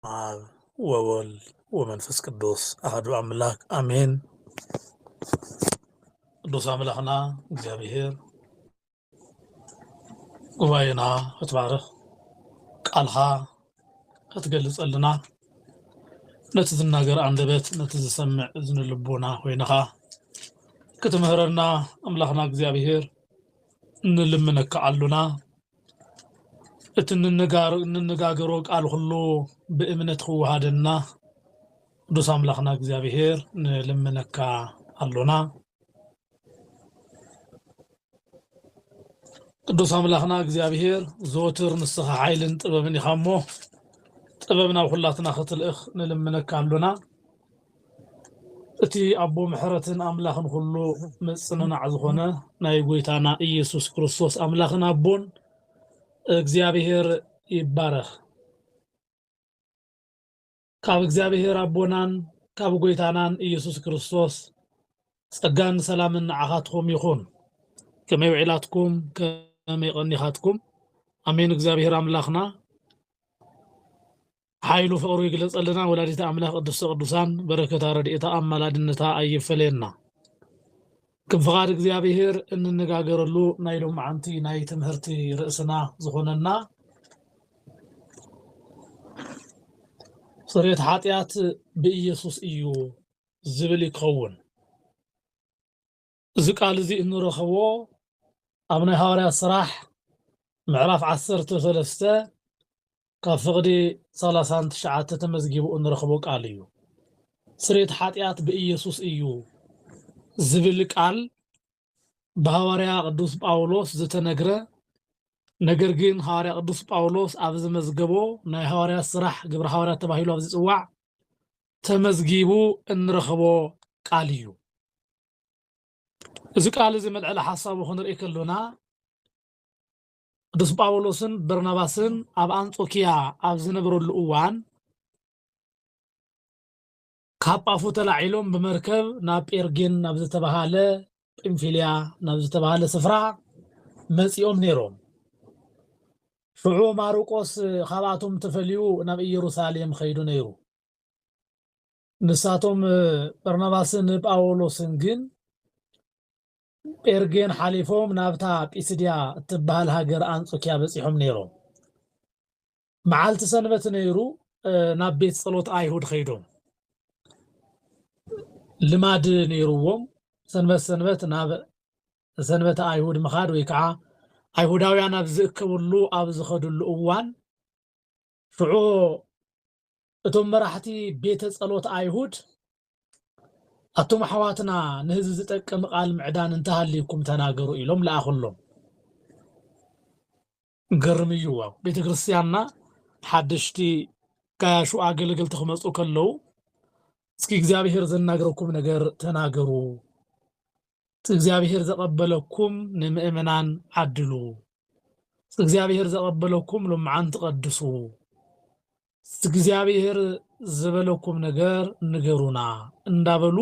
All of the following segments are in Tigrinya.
አብ ወወልድ ወመንፈስ ቅዱስ አሐዱ አምላክ አሜን። ቅዱስ አምላክና እግዚአብሔር ጉባኤና ክትባርኽ ቃልኻ ክትገልጸልና ነቲ ዝናገር አንደበት ነቲ ዝሰምዕ እዝኒ ልቦና ኮይንኻ ክትምህረና አምላክና እግዚአብሔር እንልምነካ አሉና እቲ እንነጋገሮ ቃል ሁሉ በእምነት ክዋሃደና ቅዱስ አምላክና እግዚአብሔር እንልምነካ አሉና። ቅዱስ አምላክና እግዚአብሔር ዘወትር ንስኻ ኃይልን ጥበብን ኢኻ እሞ ጥበብና ሁላትና ክትልእኽ እንልምነካ አሉና። እቲ አቦ ምሕረትን አምላክን ሁሉ መጽንናዕ ዝኾነ ናይ ጎይታና ኢየሱስ ክርስቶስ አምላክን አቦን እግዚአብሔር ይባረኽ። ካብ እግዚአብሔር አቦናን ካብ ጎይታናን ኢየሱስ ክርስቶስ ጸጋን ሰላምን ንዓኻትኩም ይኹን። ከመይ ውዒላትኩም ከመይ ቀኒኻትኩም አሜን። እግዚአብሔር አምላክና ኃይሉ ፍቅሩ ይግለጸልና። ወላዲተ አምላክ ቅድስተ ቅዱሳን በረከታ ረድኤታ አማላድነታ አይፈለየና። ክፍቃድ እግዚአብሔር እንነጋገረሉ ናይ ሎማዓንቲ ናይ ትምህርቲ ርእስና ዝኾነና ስርየት ኃጢአት በኢየሱስ እዩ ዝብል ይኸውን። እዚ ቃል እዚ እንረኽቦ ኣብ ናይ ሐዋርያት ስራሕ ምዕራፍ 13 ካብ ፍቕዲ 39 ተመዝጊቡ እንረኽቦ ቃል እዩ። ስርየት ኃጢአት በኢየሱስ እዩ ዝብል ቃል በሐዋርያ ቅዱስ ጳውሎስ ዝተነግረ ነገር ግን ሐዋርያ ቅዱስ ጳውሎስ ኣብ ዝመዝገቦ ናይ ሐዋርያት ስራሕ ግብረ ሐዋርያት ተባሂሉ ኣብ ዝጽዋዕ ተመዝጊቡ እንረኽቦ ቃል እዩ። እዚ ቃል እዚ መልዕለ ሓሳቡ ክንርኢ ከሎና ቅዱስ ጳውሎስን በርናባስን ኣብ አንጾኪያ ኣብ ዝነበረሉ እዋን ካብ ጳፉ ተላዒሎም በመርከብ ናብ ጴርጌን ናብ ዝተባሃለ ጵንፊልያ ናብ ዝተባሃለ ስፍራ መጺኦም ነይሮም። ሽዑ ማርቆስ ካብኣቶም ተፈልዩ ናብ ኢየሩሳሌም ኸይዱ ነይሩ። ንሳቶም በርናባስን ጳውሎስን ግን ጴርጌን ሓሊፎም ናብታ ጲስድያ እትበሃል ሃገር አንጾኪያ በጺሖም ነይሮም። መዓልቲ ሰንበት ነይሩ። ናብ ቤት ጸሎት አይሁድ ኸይዶም ልማድ ነይሩዎም ሰንበት ናብ ሰንበት አይሁድ ምኻድ ወይ ከዓ አይሁዳውያን ኣብ ዝእከብሉ ኣብ ዝኸድሉ እዋን ሽዑ እቶም መራሕቲ ቤተ ጸሎት አይሁድ ኣቶም ኣሕዋትና ንህዝቢ ዝጠቅም ቃል ምዕዳን እንተሃልይኩም ተናገሩ ኢሎም ለኣኹሎም። ገርም እዩ። ቤተ ክርስቲያንና ሓድሽቲ ጋያሹ ኣገልገልቲ ክመፁ ከለዉ እስኪ እግዚአብሔር ዘናገረኩም ነገር ተናገሩ፣ እግዚአብሔር ዘቀበለኩም ንምእመናን ዓድሉ፣ እግዚአብሔር ዘቀበለኩም ልምዓን ትቀድሱ፣ እግዚአብሔር ዝበለኩም ነገር ንገሩና እንዳበሉ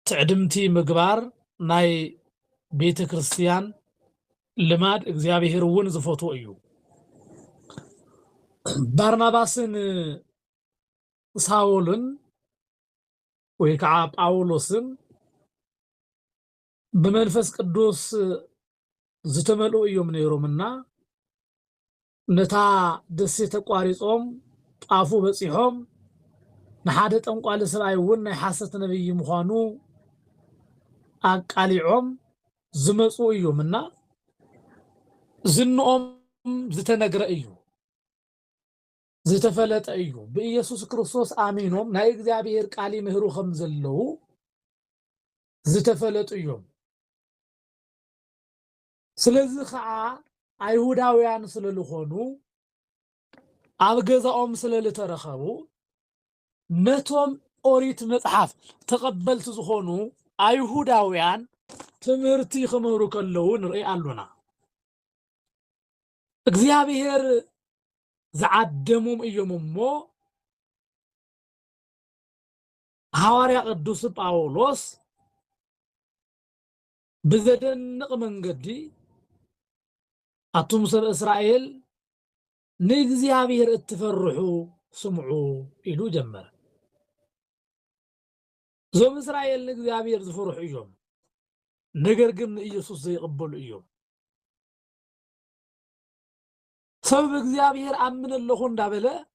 ትዕድምቲ ምግባር ናይ ቤተ ክርስቲያን ልማድ እግዚአብሔር እውን ዝፈትዎ እዩ። ባርናባስን ሳውልን ወይ ከዓ ጳውሎስን በመንፈስ ቅዱስ ዝተመልኡ እዮም ነይሮምና ነታ ደሴት ተቋሪጾም ጣፉ በጺሖም ንሓደ ጠንቋሊ ሰብኣይ እውን ናይ ሓሰት ነብይ ምዃኑ ኣቃሊዖም ዝመጹ እዮምና ዝንኦም ዝተነግረ እዩ፣ ዝተፈለጠ እዩ። በኢየሱስ ክርስቶስ አሚኖም ናይ እግዚአብሔር ቃል ምህሩ ከም ዘለው ዝተፈለጡ እዮም። ስለዚህ ከዓ አይሁዳውያን ስለልኾኑ ኣብ ገዛኦም ስለልተረኸቡ ነቶም ኦሪት መጽሓፍ ተቀበልቲ ዝኾኑ አይሁዳውያን ትምህርቲ ክምህሩ ከለዉ ንርኢ ኣሉና። እግዚአብሔር ዝዓደሞም እዮም እሞ ሐዋርያ ቅዱስ ጳውሎስ ብዘደንቕ መንገዲ አቱም ሰብ እስራኤል ንእግዚአብሔር እትፈርሑ سمعوا إلو جمر زوم إسرائيل نجابير زفرح إيوم نجر قمن إيسوس زي قبل إيوم سبب إجابير أمن اللخون دابله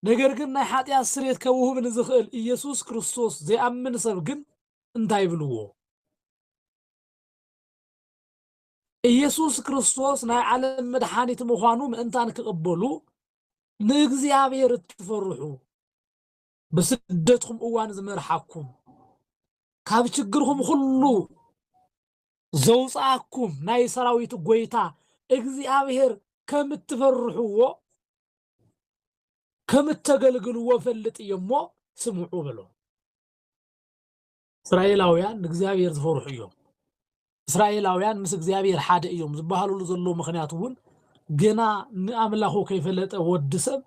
نجر قمن حاتي أسريت كوه من زخيل إيسوس كريستوس زي أمن سبقن انتاي بلوه ኢየሱስ ክርስቶስ ናይ ዓለም መድኃኒት ምዃኑ ምእንታን ክቕበሉ ንእግዚአብሔር እትፈርሑ በስደትኩም እዋን ዝመርሓኩም ካብ ችግርኩም ሁሉ ዘውፃኩም ናይ ሰራዊት ጎይታ እግዚአብሔር ከም እትፈርሕዎ ከም እተገልግልዎ ፈልጥ እሞ ስምዑ ብሎ እስራኤላውያን እግዚአብሔር ዝፈርሑ እዮም እስራኤላውያን ምስ እግዚአብሔር ሓደ እዮም ዝበሃሉሉ ዘሎ ምኽንያቱውን ገና ንኣምላኹ ከይፈለጠ ወዲ ሰብ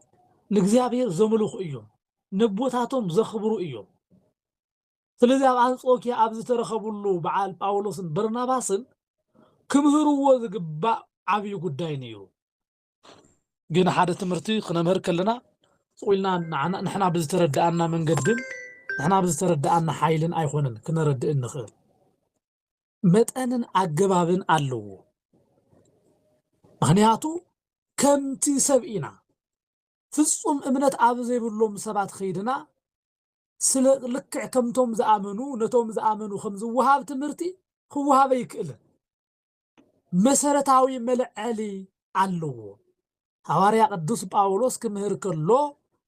ንእግዚአብሔር ዘምልኹ እዮም ንቦታቶም ዘኽብሩ እዮም ስለዚ ኣብ አንጾኪያ ኣብ ዝተረኸቡሉ በዓል ጳውሎስን በርናባስን ክምህርዎ ዝግባእ ዓብዪ ጉዳይ ነይሩ ግን ሓደ ትምህርቲ ክነምህር ከለና ጽቁልና ንሕና ብዝተረዳእና መንገድን ንሕና ብዝተረዳእና ሓይልን ኣይኮነን ክነረድእ ንኽእል መጠንን ኣገባብን ኣለዎ ምኽንያቱ ከምቲ ሰብኢና ፍጹም እምነት ኣብ ዘይብሎም ሰባት ኸይድና ስለ ልክዕ ከምቶም ዝኣመኑ ነቶም ዝኣመኑ ከም ዝወሃብ ትምህርቲ ክወሃበ ይክእልን መሰረታዊ መልዐሊ ኣለዎ ሐዋርያ ቅዱስ ጳውሎስ ክምህር ከሎ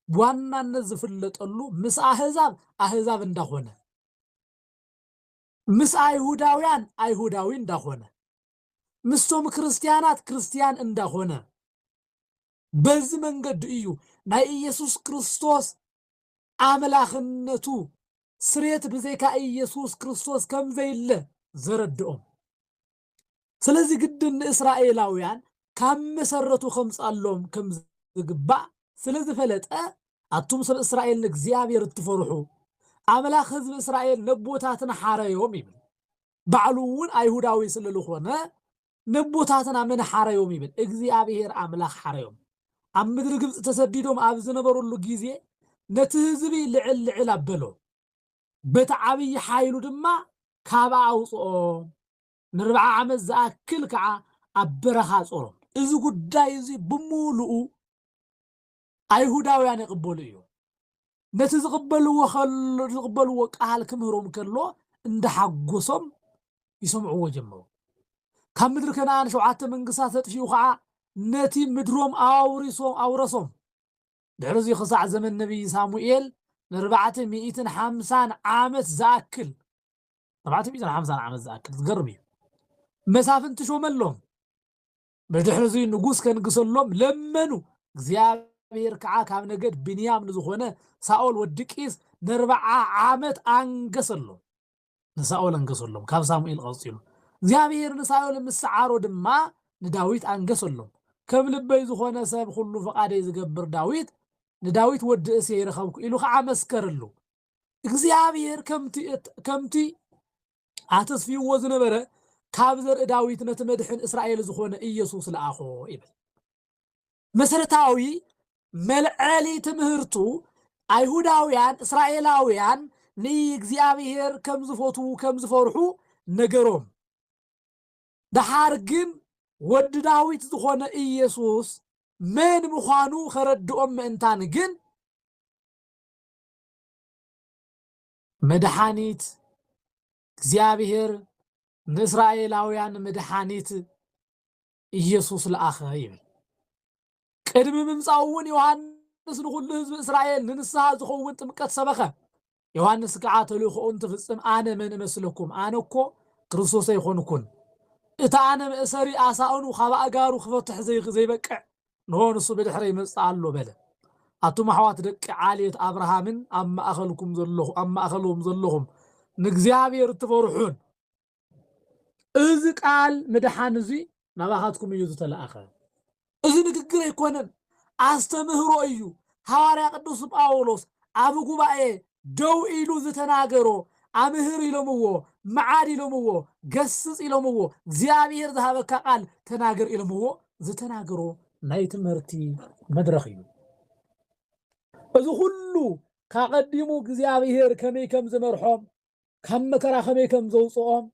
በዋናነት ዝፍለጠሉ ምስ ኣህዛብ እንዳኾነ ምስ አይሁዳውያን አይሁዳዊ እንዳኾነ ምስቶም ክርስቲያናት ክርስቲያን እንዳኾነ በዚህ መንገድ እዩ ናይ ኢየሱስ ክርስቶስ አምላኽነቱ ስሬት ብዘይካ ኢየሱስ ክርስቶስ ከም ዘይለ ዘረድኦም ስለዚህ ግድን እስራኤላውያን ካብ መሰረቱ ከምጻሎም ከም ዝግባእ ስለዚህ ፈለጠ አቱም ሰብ እስራኤል እግዚአብሔር እትፈርሑ አምላኽ ህዝብ እስራኤል ነቦታትን ሓረዮም ይብል ባዕሉውን አይሁዳዊ ስለልኾነ ነቦታትና ምን ሓረዮም ይብል እግዚአብሔር አምላኽ ሓረዮም ኣብ ምድሪ ግብጽ ተሰዲዶም ኣብ ዝነበሩሉ ጊዜ ነቲ ህዝቢ ልዕል ኣበሎ በቲ ዓብዪ ሓይሉ ድማ ካብ ኣውፅኦም ን40 ዓመት ዝኣክል ከዓ ኣብ በረኻ ጾሮም እዚ ጉዳይ እዚ ብሙሉኡ አይሁዳውያን ይቕበሉ እዮም ነቲ ዝቕበልዎ ቃል ክምህሮም ከሎ እንደሓጎሶም ይሰምዕዎ ጀመሩ ካብ ምድሪ ከነዓን 7 መንግስታት ተጥፊኡ ከዓ ነቲ ምድሮም ኣውረሶም ድሕሪ እዚ ክሳዕ ዘመን ነቢይ ሳሙኤል ን450 ዓመት ዝኣክል 450 ዓመት ዝኣክል ዝገርም እዩ መሳፍንቲ ሾመሎም በድሕሪ እዚ ንጉስ ከንግሰሎም ለመኑ እግዚአብሔር ከዓ ካብ ነገድ ብንያም ንዝኾነ ሳኦል ወዲ ቂስ ን40 ዓመት አንገሰሎም ንሳኦል አንገሰሎም ካብ ሳሙኤል ቀጽሉ እግዚአብሔር ንሳኦል ምስዓሮ ድማ ንዳዊት አንገሰሎም ከም ልበይ ዝኾነ ሰብ ሁሉ ፈቃደይ ዝገብር ዳዊት ንዳዊት ወዲ እሴይ ረኸብኩ ኢሉ ከዓ መስከረሉ እግዚአብሔር ከምቲ ኣተስፊዎ ዝነበረ ካብ ዘርኢ ዳዊት ነቲ መድሕን እስራኤል ዝኾነ ኢየሱስ ለኣኾ ይብል መሰረታዊ መልዐሊ ትምህርቱ አይሁዳውያን እስራኤላውያን ንእግዚአብሔር ከም ዝፈቱ ከም ዝፈርሑ ነገሮም ድሓር ግን ወዲ ዳዊት ዝኾነ ኢየሱስ መን ምዃኑ ከረድኦም ምእንታን ግን መድኃኒት እግዚአብሔር ንእስራኤላውያን መድኃኒት ኢየሱስ ለኣኸ ይብል ቅድሚ ምምጻውን ዮሐንስ ንኹሉ ህዝቢ እስራኤል ንንስሓ ዝኸውን ጥምቀት ሰበኸ ዮሐንስ ከዓ ተልእኾኡን ትፍጽም ኣነ መን እመስለኩም ኣነ እኮ ክርስቶስ ኣይኮንኩን እታ ኣነ መእሰሪ ኣሳኡኑ ካብ ኣጋሩ ክፈትሕ ዘይበቅዕ ንሆን እሱ ብድሕሪ ይመጽእ ኣሎ በለ ኣቱም ኣሕዋት ደቂ ዓልየት አብርሃምን ኣብ ማእኸሎም ዘለኹም ንእግዚአብሔር ትፈርሑን እዚ ቃል መድሓን እዚ ናባኻትኩም እዩ ዝተለኣኸ እዚ ንግግር ኣይኮነን ኣስተምህሮ እዩ ሐዋርያ ቅዱስ ጳውሎስ ኣብ ጉባኤ ደው ኢሉ ዝተናገሮ ኣምህር ኢሎምዎ መዓድ ኢሎምዎ ገስጽ ኢሎምዎ እግዚአብሔር ዝሃበካ ቃል ተናገር ኢሎምዎ ዝተናገሮ ናይ ትምህርቲ መድረኽ እዩ እዚ ሁሉ ካቀዲሙ እግዚአብሔር ከመይ ከም ዝመርሖም ካብ መከራ ከመይ ከም ዘውፅኦም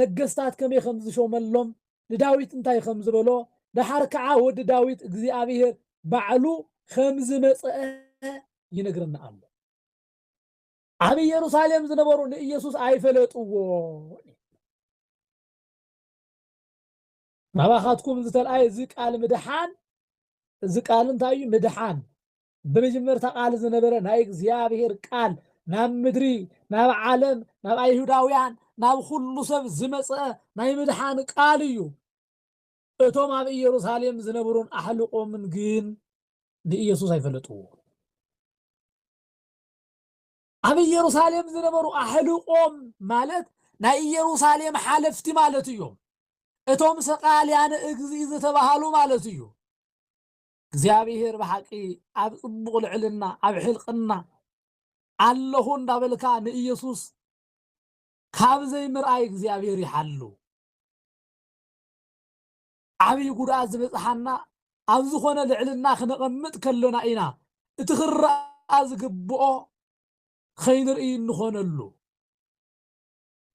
ነገስታት ከመይ ከም ዝሾመሎም ንዳዊት እንታይ ከም ዝበሎ ድሓር ከዓ ወዲ ዳዊት እግዚአብሔር ባዕሉ ከም ዝመፅአ ይነግረና ኣሎ ኣብ ኢየሩሳሌም ዝነበሩ ንኢየሱስ ኣይፈለጥዎ ናባኻትኩም ዝተልኣየ እዚ ቃል ምድሓን እዚ ቃል እንታይ እዩ ምድሓን በመጀመርታ ቃል ዝነበረ ናይ እግዚአብሔር ቃል ናብ ምድሪ ናብ ዓለም ናብ ኣይሁዳውያን ናብ ኩሉ ሰብ ዝመፅአ ናይ ምድሓን ቃል እዩ እቶም ኣብ ኢየሩሳሌም ዝነበሩን ኣሕልቆምን ግን ንኢየሱስ ኣይፈለጥዎ ኣብ ኢየሩሳሌም ዝነበሩ ኣሕልቆም ማለት ናይ ኢየሩሳሌም ሓለፍቲ ማለት እዮም እቶም ሰቃልያን እግዚእ ዝተባሃሉ ማለት እዩ እግዚአብሔር በሓቂ ኣብ ጽቡቕ ልዕልና ኣብ ሕልቅና ኣለኹ እንዳበልካ ንኢየሱስ ካብ ዘይምርኣይ እግዚአብሔር ይሓሉ ዓብይ ጉድኣት ዝበፅሓና ኣብ ዝኾነ ልዕልና ክነቐምጥ ከለና ኢና እቲ ክረአ ዝግብኦ ከይንርኢ እንኾነሉ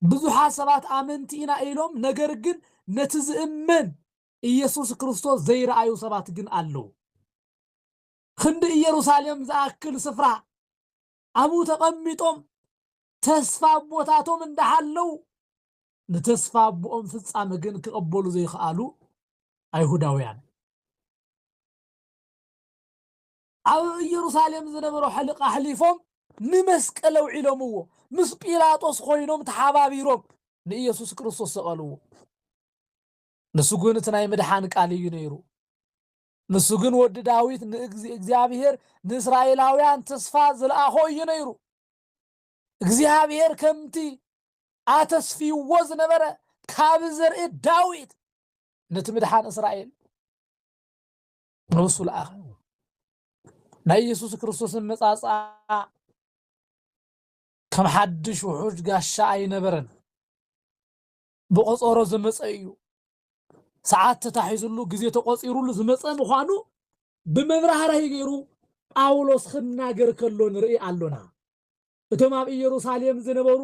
ብዙሓት ሰባት ኣመንቲ ኢና ኢሎም ነገር ግን ነቲ ዝእመን ኢየሱስ ክርስቶስ ዘይረኣዩ ሰባት ግን ኣለዉ ክንዲ ኢየሩሳሌም ዝኣክል ስፍራ ኣብኡ ተቐሚጦም ተስፋ ቦታቶም እንዳሓለው ንተስፋ ቦኦም ፍጻመ ግን ክቐበሉ ዘይኽኣሉ ኣይሁዳውያን ኣብ ኢየሩሳሌም ዝነበሩ ሕልቃ ሕሊፎም ንመስቀል ኣውዒሎምዎ ምስ ጲላጦስ ኮይኖም ተሓባቢሮም ንኢየሱስ ክርስቶስ ሰቐልዎ ንሱ ግን እቲ ናይ ምድሓን ቃል እዩ ነይሩ ንሱ ግን ወዲ ዳዊት እግዚአብሔር ንእስራኤላውያን ተስፋ ዝለኣኾ እዩ ነይሩ እግዚአብሔር ከምቲ ኣተስፊዎ ዝነበረ ካብ ዘርኢ ዳዊት ነቲ ምድሓን እስራኤል ንሱ ለኣኸ ናይ ኢየሱስ ክርስቶስን መጻጻ ከም ሓድሽ ውሑድ ጋሻ ኣይነበረን ብቆፀሮ ዝመፀ እዩ ሰዓት ተታሒዙሉ ግዜ ተቆፂሩሉ ዝመፀ ምዃኑ ብመብራህራይ ገይሩ ጳውሎስ ክናገር ከሎ ንርኢ ኣሎና እቶም ኣብ ኢየሩሳሌም ዝነበሩ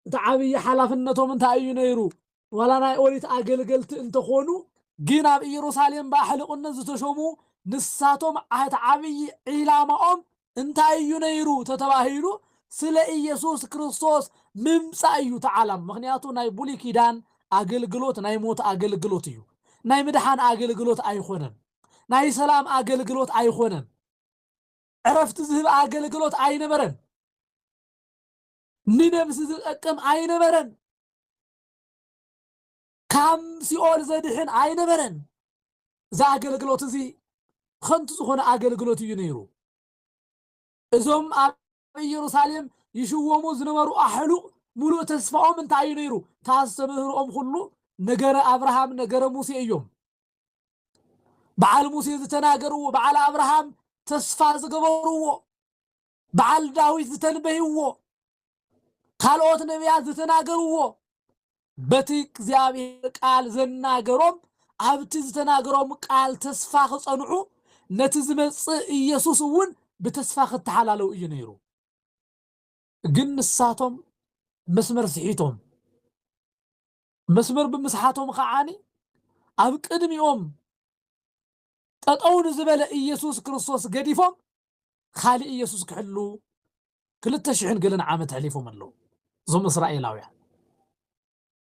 እቲ ዓብይ ሓላፍነቶም እንታይ እዩ ነይሩ ዋላ ናይ ኦሪት ኣገልገልቲ እንተኾኑ ግን ኣብ ኢየሩሳሌም ብኣሕልቅነት ዝተሾሙ ንሳቶም ዓብይ ዒላማኦም እንታይ እዩ ነይሩ ተተባሂሉ ስለ ኢየሱስ ክርስቶስ ምምፃእ እዩ ተዓላም ምክንያቱ ናይ ብሉይ ኪዳን ኣገልግሎት ናይ ሞት ኣገልግሎት እዩ ናይ ምድሓን ኣገልግሎት ኣይኮነን ናይ ሰላም ኣገልግሎት ኣይኮነን ዕረፍቲ ዝህብ ኣገልግሎት ኣይነበረን ንነብሲ ዝጠቅም ኣይነበረን ካብ ሲኦል ዘድሕን ኣይነበረን እዚ ኣገልግሎት እዚ ከንቱ ዝኾነ ኣገልግሎት እዩ ነይሩ እዞም ኣብ ኢየሩሳሌም ይሽወሙ ዝነበሩ ኣሕሉቅ ሙሉእ ተስፋኦም እንታይ እዩ ነይሩ ታስተምህሮኦም ሁሉ ነገረ አብርሃም ነገረ ሙሴ እዮም በዓል ሙሴ ዝተናገርዎ በዓል አብርሃም ተስፋ ዝገበርዎ በዓል ዳዊት ዝተንበይዎ ካልኦት ነቢያት ዝተናገርዎ በቲ እግዚአብሔር ቃል ዘናገሮም ኣብቲ ዝተናገሮም ቃል ተስፋ ክጸንዑ ነቲ ዝመጽእ ኢየሱስ እውን ብተስፋ ክትሓላለው እዩ ነይሩ ግን ንሳቶም መስመር ስሒቶም መስመር ብምስሓቶም ከዓኒ ኣብ ቅድሚኦም ጠጠውን ዝበለ ኢየሱስ ክርስቶስ ገዲፎም ካሊእ ኢየሱስ ክሕሉ 2000 ገለን ዓመት ሕሊፎም ኣለዉ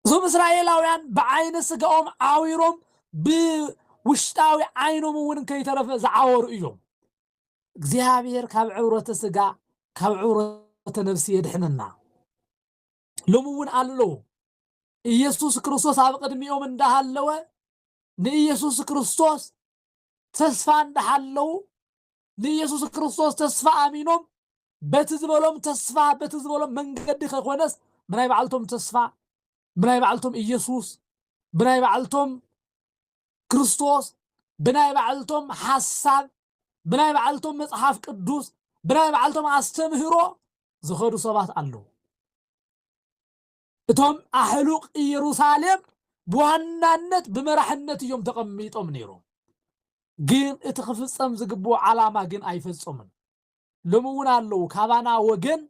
ዞም እስራኤላውያን ብዓይነ ስጋኦም ዓዊሮም ብውሽጣዊ ዓይኖም እውን ከይተረፈ ዝዓወሩ እዮም እግዚአብሔር ካብ ዕውረተ ስጋ ካብ ዕውረተ ነፍሲ የድሕነና ሎሙ እውን ኣለዉ ኢየሱስ ክርስቶስ ኣብ ቅድሚኦም እንዳሃለወ ንኢየሱስ ክርስቶስ ተስፋ እንዳሃለው ንኢየሱስ ክርስቶስ ተስፋ ኣሚኖም በቲ ዝበሎም ተስፋ በቲ ዝበሎም መንገዲ ከይኮነስ ብናይ በዓልቶም ተስፋ ብናይ በዓልቶም ኢየሱስ ብናይ በዓልቶም ክርስቶስ ብናይ በዓልቶም ሓሳብ ብናይ በዓልቶም መጽሓፍ ቅዱስ ብናይ በዓልቶም ኣስተምህሮ ዝኸዱ ሰባት ኣለዉ እቶም ኣሕሉቅ ኢየሩሳሌም በዋናነት በመራሕነት እዮም ተቐሚጦም ነይሮም ግን እቲ ክፍጸም ዝግብኦ ዓላማ ግን ኣይፈጸሙን لمونا اللو كابانا وجن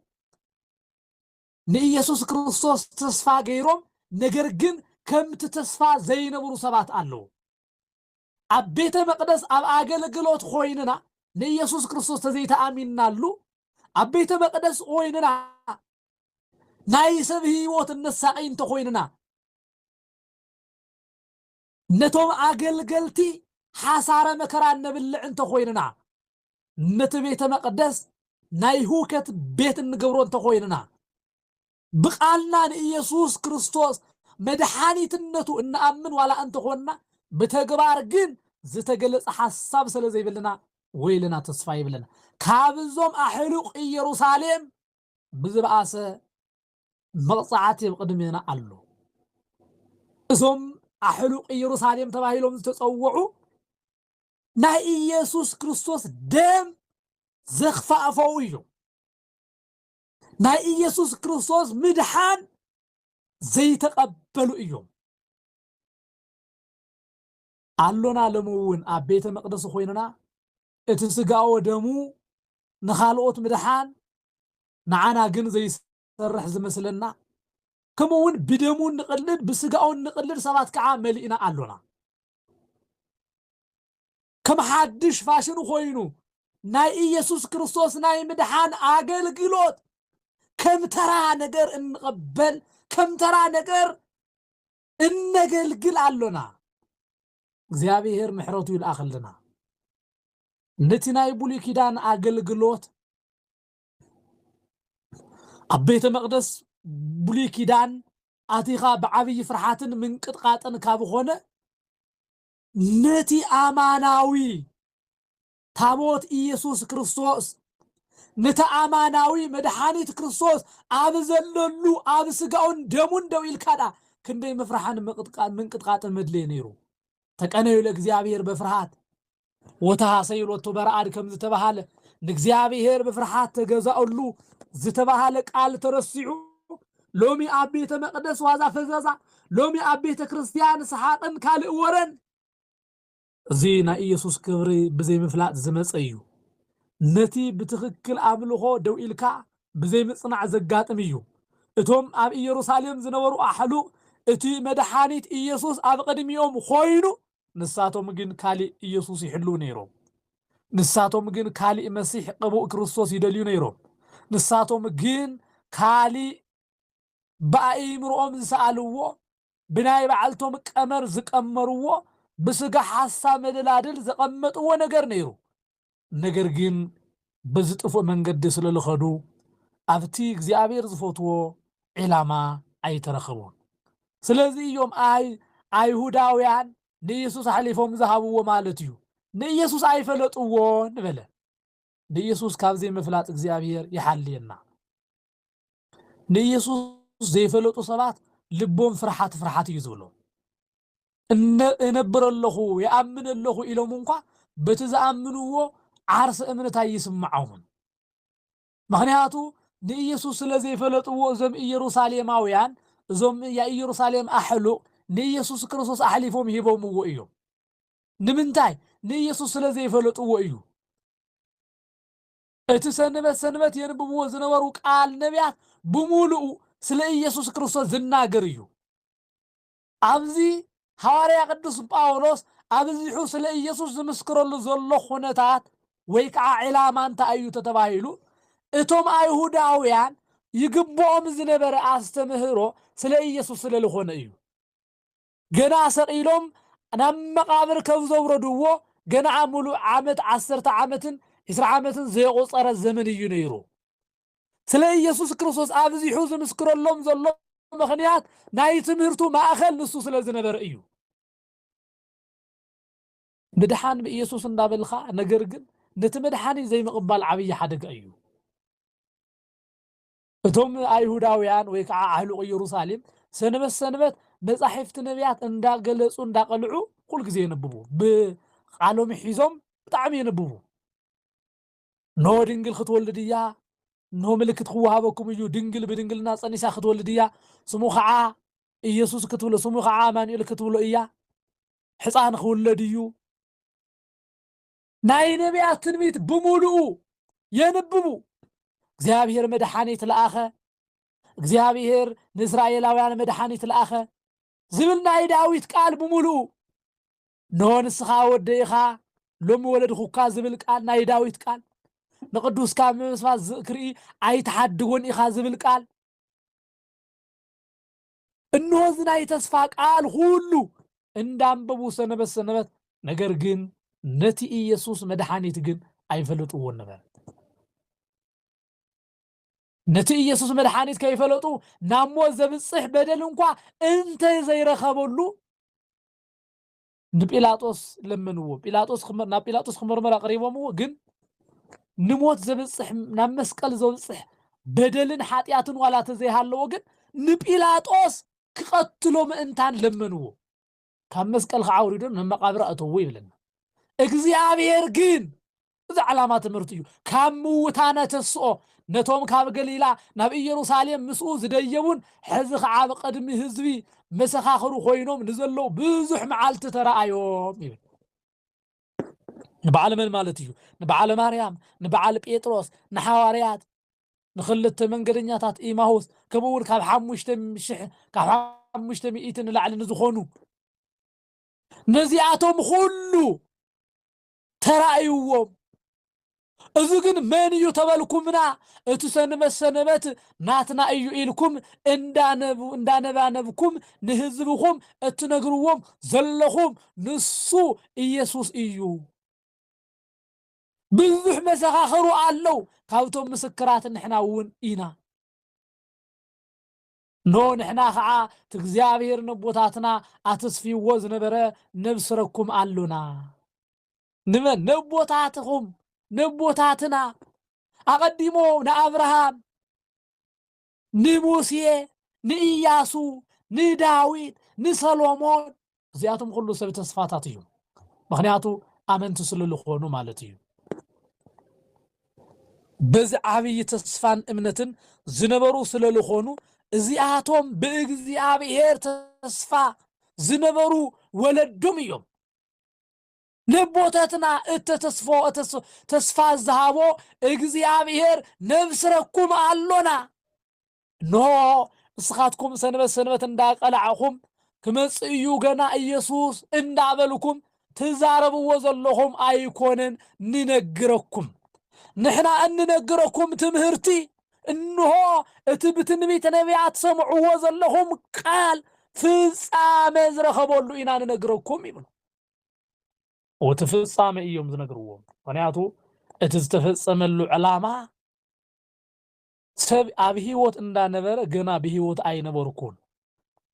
نيسوس كريستوس تصفى غيرهم نجرجن كم تتصفى زي نبرو سبات اللو أبيت مقدس أب أجلجلوت خويننا نيسوس كريستوس تزيت آمين نالو أبيت مقدس خويننا نايسب هيوت النساقين تخويننا نتوم أجلجلتي حسارة مكران نبلع انت خويننا نتبيت مقدس نايهوكت بيت النجبرون تخويننا بقالنا نيسوس كريستوس مدحاني تنتو إن أمن ولا أنت خونا بتجبار جن زتجلس حساب سلزي بلنا ويلنا تصفي بلنا كابزوم أحلق يروساليم بزباسة مقطعاتي بقدمنا الله زوم أحلق يروساليم تباهيلهم تتصوعوا نا يسوس كريستوس دم زخفاء فويو نا يسوس كريستوس مدحان زي تقبلوا إيوم علونا لمون أبيت مقدس خويننا اتسقاو دمو نخالوت مدحان نعانا جن زي سرح زمسلنا كمون بدمون نقلد بسقاو نقلد سبات كعام ملئنا علونا كم حدش فاشنو خوينو ناي يسوس كريستوس ناي مدحان آقل قلوت كم ترى نقر نقبل كم ترى نقر نقل علونا እግዚአብሔር ምሕረቱ ይላክልና ነቲና ይቡሊ ኪዳን አገልግሎት አቤተ መቅደስ ቡሊ ኪዳን አቲኻ በዓብይ ፍርሃትን ምንቅጥቃጥን ካብኾነ ነቲ አማናዊ ታቦት ኢየሱስ ክርስቶስ ነቲ አማናዊ መድኃኒት ክርስቶስ አብዘለሉ አብስጋውን ደሙን ደው ይልካዳ ክንደይ መፍራሃን ምንቅጥቃጥን መድለይ ነይሩ ተቀነዩ ለእግዚአብሔር በፍርሃት ወታሰይሎቱ በራአድ ከም ዝተባሃለ ለእግዚአብሔር በፍርሃት ተገዛኡሉ ዝተባሃለ ቃል ተረሲዑ ሎሚ ኣብ ቤተ መቅደስ ዋዛ ፈዛዛ ሎሚ ኣብ ቤተ ክርስቲያን ሰሓቅን ካልእ ወረን እዚ ናይ ኢየሱስ ክብሪ ብዘይ ምፍላጥ ዝመፀዩ ነቲ ብትክክል ኣምልኾ ደው ኢልካ ብዘይ ምጽናዕ ዘጋጥም እዩ እቶም ኣብ ኢየሩሳሌም ዝነበሩ ኣሕሉቅ እቲ መድኃኒት ኢየሱስ ኣብ ቅድሚኦም ኮይኑ ንሳቶም ግን ካሊእ ኢየሱስ ይሕሉ ነይሮም ንሳቶም ግን ካሊእ መሲሕ ቅቡእ ክርስቶስ ይደልዩ ነይሮም ንሳቶም ግን ካሊእ በአእምሮኦም ዝሰኣልዎ ብናይ በዓልቶም ቀመር ዝቀመርዎ ብስጋ ሓሳብ መደላድል ዘቐመጥዎ ነገር ነይሩ ነገር ግን በዝጥፎ መንገዲ ስለልኸዱ ኣብቲ እግዚአብሔር ዝፈትዎ ዒላማ ኣይተረኸቡን ስለዚ እዮም አይሁዳውያን ንኢየሱስ ሓሊፎም ዝሃብዎ ማለት እዩ ንኢየሱስ ኣይፈለጥዎ ንበለ ንኢየሱስ ካብ ዘይምፍላጥ እግዚአብሔር ይሓልየና ንኢየሱስ ዘይፈለጡ ሰባት ልቦም ፍርሓት እዩ ዝብሎ እነብር ኣለኹ ይኣምን ኣለኹ ኢሎም እንኳ በቲ ዝኣምንዎ ዓርሰ እምነት ኣይስምዖምን ምክንያቱ ንኢየሱስ ስለዘይፈለጥዎ እዞም ኢየሩሳሌማውያን እዞም የኢየሩሳሌም ኣሕሉቅ ንኢየሱስ ክርስቶስ ኣሕሊፎም ሂቦምዎ እዮም ንምንታይ ንኢየሱስ ስለዘይፈለጥዎ እዩ እቲ ሰንበት የንብብዎ ዝነበሩ ቃል ነቢያት ብሙሉእ ስለ ኢየሱስ ክርስቶስ ዝናገር እዩ ኣብዚ ሐዋርያ ቅዱስ ጳውሎስ ኣብዚሑ ስለ ኢየሱስ ዝምስክረሉ ዘሎ ኩነታት ወይ ከዓ ዒላማ እንታይ እዩ ተባሂሉ እቶም አይሁዳውያን ይግብኦም ዝነበረ አስተምህሮ ስለ ኢየሱስ ስለልኾነ እዩ ገና ሰቂሎም ናብ መቃብር ከብዘውረድዎ ገና ሙሉ ዓመት 10 ዓመትን 20 ዓመትን ዘይቆፀረ ዘመን እዩ ነይሩ ስለ ኢየሱስ ክርስቶስ ኣብዚሑ ዝምስክረሎም ዘሎ ምክንያት ናይ ትምህርቱ ማእኸል ንሱ ስለ ዝነበረ እዩ ምድሓን ብኢየሱስ እንዳበልኻ ነገር ግን ነቲ መድሓኒ ዘይምቕባል ዓብይ ሓደጋ እዩ እቶም አይሁዳውያን ወይ ከዓ ኣህሉቅ ኢየሩሳሌም ሰንበት መጻሕፍቲ ነቢያት እንዳገለጹ እንዳቀልዑ ኩል ግዜ የነብቡ ብቃሎም ሒዞም ብጣዕሚ የነብቡ ኖ ድንግል ክትወልድ እያ ኖ ምልክት ክወሃበኩም እዩ ድንግል ብድንግልና ጸኒሳ ክትወልድ እያ ስሙ ከዓ ኢየሱስ ክትብሎ ስሙ ከዓ አማኑኤል ክትብሎ እያ ሕፃን ክውለድ እዩ ናይ ነቢያት ትንቢት ብሙሉኡ ينببو እግዚአብሔር መድኃኒት ለአኸ እግዚአብሔር ለእስራኤላውያን መድኃኒት ለአኸ ዝብልና ዳዊት ቃል በሙሉ ንስኻ ወደይኻ ሎም ወለድኹካ ዝብል ቃል ናይ ዳዊት ቃል ንቅዱስካ መስዋዕት ዝክርኢ ኣይተሓድጎን ኢኻ ዝብል ቃል እነሆ ዝናይ ተስፋ ቃል ሁሉ እንዳንበቡ ሰንበት ነገር ግን ነቲ ኢየሱስ መድኃኒት ግን አይፈልጡውን ነበር ነቲ ኢየሱስ መድኃኒት ከይፈለጡ ናሞ ዘብጽሕ በደል እንኳ እንተ ዘይረኸበሉ ንጲላጦስ ለምንዎ ጲላጦስ ክመርመር አቅሪቦም ግን ንሞት ዘብጽሕ ናብ መስቀል ዘብጽሕ በደልን ኃጢአትን ዋላ ተዘይሃለዎ ግን ንጲላጦስ ክቀትሎ ምእንታን ለምንዎ ካብ መስቀል ከዓውሪዶን መቃብር አተው ይብልና እግዚአብሔር ግን እዚ ዓላማ ትምህርት እዩ ካብ ምውታነ ተስኦ ነቶም ካብ ገሊላ ናብ ኢየሩሳሌም ምስኡ ዝደየቡን ሕዚ ከዓ በቀድሚ ህዝቢ መሰኻኽሩ ኮይኖም ንዘለው ብዙሕ መዓልቲ ተራእዮም ይብል ንበዓል መን ማለት እዩ ንበዓል ማርያም ንበዓል ጴጥሮስ ንሐዋርያት ንኽልተ መንገደኛታት ኢማሁስ ከምኡውን ካብ 5,000 ንላዕሊ ንዝኾኑ ነዚኣቶም ሁሉ ተራእይዎም እዚ ግን መን እዩ ተበልኩምና እቲ ሰንበት ናትና እዩ ኢልኩም እንዳነባነብኩም ንህዝብኩም እትነግርዎም ዘለኹም ንሱ ኢየሱስ እዩ ብዙሕ መሰኻኽሩ ኣለው ካብቶም ምስክራት ንሕና እውን ኢና ንሕና ከዓ እግዚአብሔር ንቦታትና ኣተስፊዎ ዝነበረ ነብስረኩም ኣሉና ንመን ነቦታትኩም ነቦታትና አቀዲሞ ንአብርሃም ንሙሴ ንኢያሱ ንዳዊት ንሰሎሞን እዚኣቶም ሁሉ ሰብ ተስፋታት እዩ ምክንያቱ አመንቲ ስለዝኾኑ ማለት እዩ በዚ ዓብይ ተስፋን እምነትን ዝነበሩ ስለዝኾኑ እዚኣቶም በእግዚአብሔር ተስፋ ዝነበሩ ወለዶም እዮም ነቦታትና ተስፋ ዝሃቦ እግዚአብሔር ነብስረኩም አሎና ኖ እስኻትኩም ሰንበት እንዳቀላዕኹም ክመጽዩ ገና ኢየሱስ እንዳበልኩም ትዛረብዎ ዘለኹም አይኮነን ንነግረኩም ንሕና እንነግረኩም ትምህርቲ እንሆ እቲ ብትንቢት ነቢያት ሰምዕዎ ዘለኹም ቃል ፍጻሜ ዝረኸበሉ ኢና ንነግረኩም ይብሉ ወተፈጻመ እዮም ዝነግርዎም ምክንያቱ እቲ ዝተፈጸመሉ ዕላማ ሰብ ኣብ ህይወት እንዳነበረ ገና ብህይወት ኣይነበርኩን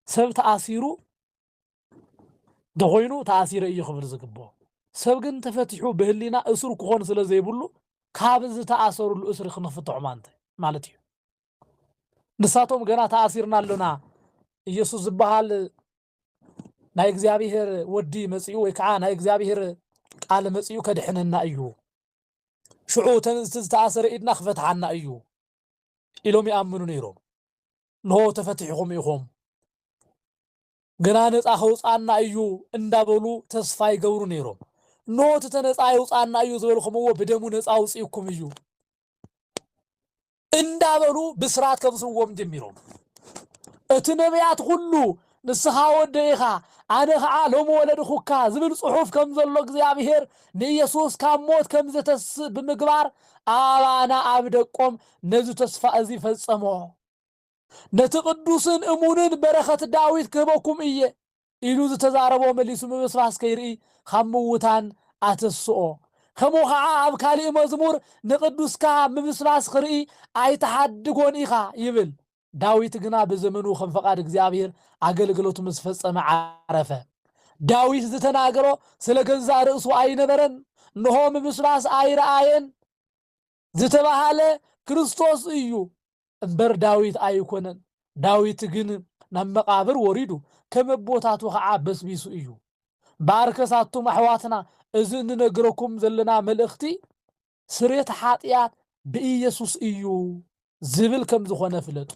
ሰብ ተኣሲሩ ደኾይኑ ተኣሲረ እዩ ክብል ዝግባእ ሰብ ግን ተፈቲሑ በህሊና እስሩ ክኾን ስለ ዘይብሉ ካብ ዝተኣሰሩሉ እስሪ ክንፍትሑ ማለት እዩ ንሳቶም ገና ተኣሲርና ኣለና ኢየሱስ ዝበሃል ናይ እግዚአብሔር ወዲ መጽኡ ወይ ከዓ ናይ እግዚአብሔር ቃል መጽኡ ከድሕነና እዩ ሽዑ ተኣሰረ ኢድና ክፈትሓና እዩ ኢሎም ይኣምኑ ነይሮም ንሆ ተፈቲሕኩም ኢኹም ገና ነፃ ከውፃና እዩ እንዳበሉ ተስፋ ይገብሩ ነይሮም ንሆ ተነፃ ይውፃና እዩ ዝበልኩምዎ ብደሙ ነፃ ውፅኢኩም እዩ እንዳበሉ ብስራት ከብስርዎም ጀሚሮም እቲ ነቢያት ሁሉ ንስኻ ወደይኻ ኣነ ከዓ ሎም ወለድኹካ ዝብል ጽሑፍ ከም ዘሎ እግዚአብሔር ንኢየሱስ ካብ ሞት ከም ዝተስእ ብምግባር ኣባና ኣብ ደቆም ነዚ ተስፋ እዚ ፈጸሞ ነቲ ቅዱስን እሙንን በረኸት ዳዊት ክህበኩም እየ ኢሉ ዝተዛረቦ መሊሱ ምብስባስ ከይርኢ ካብ ምውታን ኣተስኦ ከምኡ ከዓ ኣብ ካሊእ መዝሙር ንቅዱስካ ምብስባስ ክርኢ ኣይተሓድጎን ኢኻ ይብል ዳዊት ግና በዘመኑ ከም ፈቃድ እግዚአብሔር አገልግሎቱ መስፈጸመ ዓረፈ ዳዊት ዝተናገሮ ስለ ገዛ ርእሱ ኣይነበረን እንሆ ምብስባስ ኣይረአየን ዝተባሃለ ክርስቶስ እዩ እምበር ዳዊት ኣይኮነን ዳዊት ግን ናብ መቃብር ወሪዱ ከመቦታቱ ከዓ በስቢሱ እዩ ባርከሳቱም ኣሕዋትና እዚ እንነግረኩም ዘለና መልእኽቲ ስሬት ኃጢአት በኢየሱስ እዩ ዝብል ከም ዝኾነ ፍለጡ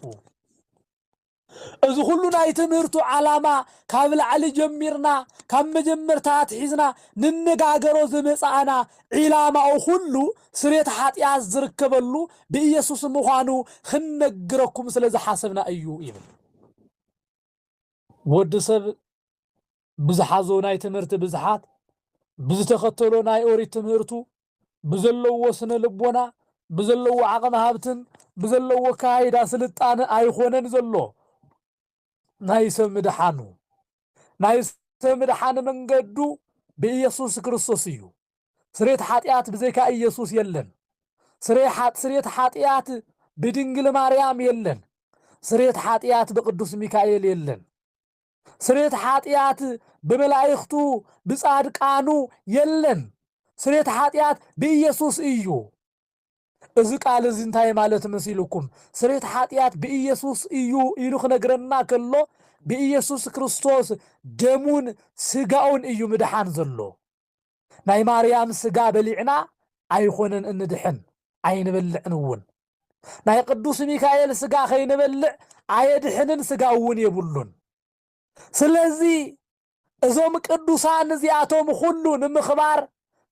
እዚ ሁሉ ናይ ትምህርቱ ዓላማ ካብ ላዕሊ ጀሚርና ካብ መጀመርታት ሒዝና ንነጋገሮ ዝመጻእና ዒላማኡ ሁሉ ስሬት ሓጢአት ዝርከበሉ ብኢየሱስ ምዃኑ ክንነግረኩም ስለ ዝሓሰብና እዩ ይብል። ወዲ ሰብ ብዝሓዞ ናይ ትምህርቲ ብዝሓት ብዝተኸተሎ ናይ ኦሪት ትምህርቱ ብዘለዎ ስነ ልቦና ብዘለዎ ዓቕሚ ሃብትን ብዘለዎ ካይዳ ስልጣነ ኣይኮነን ዘሎ ናይ ሰብ ምድሓኑ ናይ ሰብ ምድሓን መንገዱ ብኢየሱስ ክርስቶስ እዩ። ስሬት ሓጢአት ብዘይካ ኢየሱስ የለን። ስሬት ሓጢአት ብድንግል ማርያም የለን። ስሬት ሓጢአት ብቅዱስ ሚካኤል የለን። ስሬት ሓጢአት ብመላእክቱ ብጻድቃኑ የለን። ስሬት ሓጢአት ብኢየሱስ እዩ። እዚ ቃል እዚ እንታይ ማለት መሲልኩም? ስሬት ሓጢአት ብኢየሱስ እዩ ኢሉ ክነግረና ከሎ ብኢየሱስ ክርስቶስ ደሙን ስጋውን እዩ ምድሓን ዘሎ። ናይ ማርያም ስጋ በሊዕና ኣይኮነን እንድሕን ኣይንበልዕን እውን። ናይ ቅዱስ ሚካኤል ስጋ ከይንበልዕ ኣየድሕንን ስጋ እውን የብሉን። ስለዚ እዞም ቅዱሳን እዚኣቶም ኩሉ ንምኽባር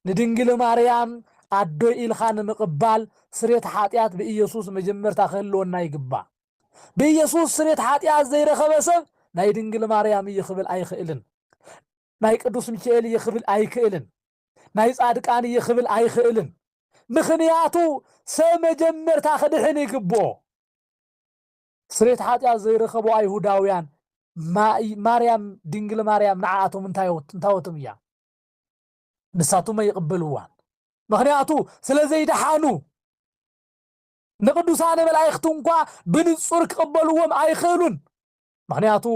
ንድንግል ማርያም ኣዶ ኢልኻ ንምቕባል ስሬት ሓጢአት ብኢየሱስ መጀመርታ ክህልወና ይግባእ። ብኢየሱስ ስሬት ሓጢአት ዘይረኸበ ሰብ ናይ ድንግል ማርያም እየ ክብል ኣይኽእልን። ናይ ቅዱስ ሚካኤል እየ ክብል ኣይክእልን። ናይ ጻድቃን እየ ክብል ኣይክእልን። ምኽንያቱ ሰብ መጀመርታ ክድሕን ይግብኦ። ስሬት ሓጢአት ዘይረኸቡ ኣይሁዳውያን ማርያም ድንግል ማርያም ንዓኣቶም እንታወትም እያ ንሳቱም ይቕበልዋን። ምክንያቱ ስለ ዘይደሓኑ ንቅዱሳን መላእክቲ እንኳ ብንጹር ክቕበልዎም ኣይኽእሉን። ምክንያቱ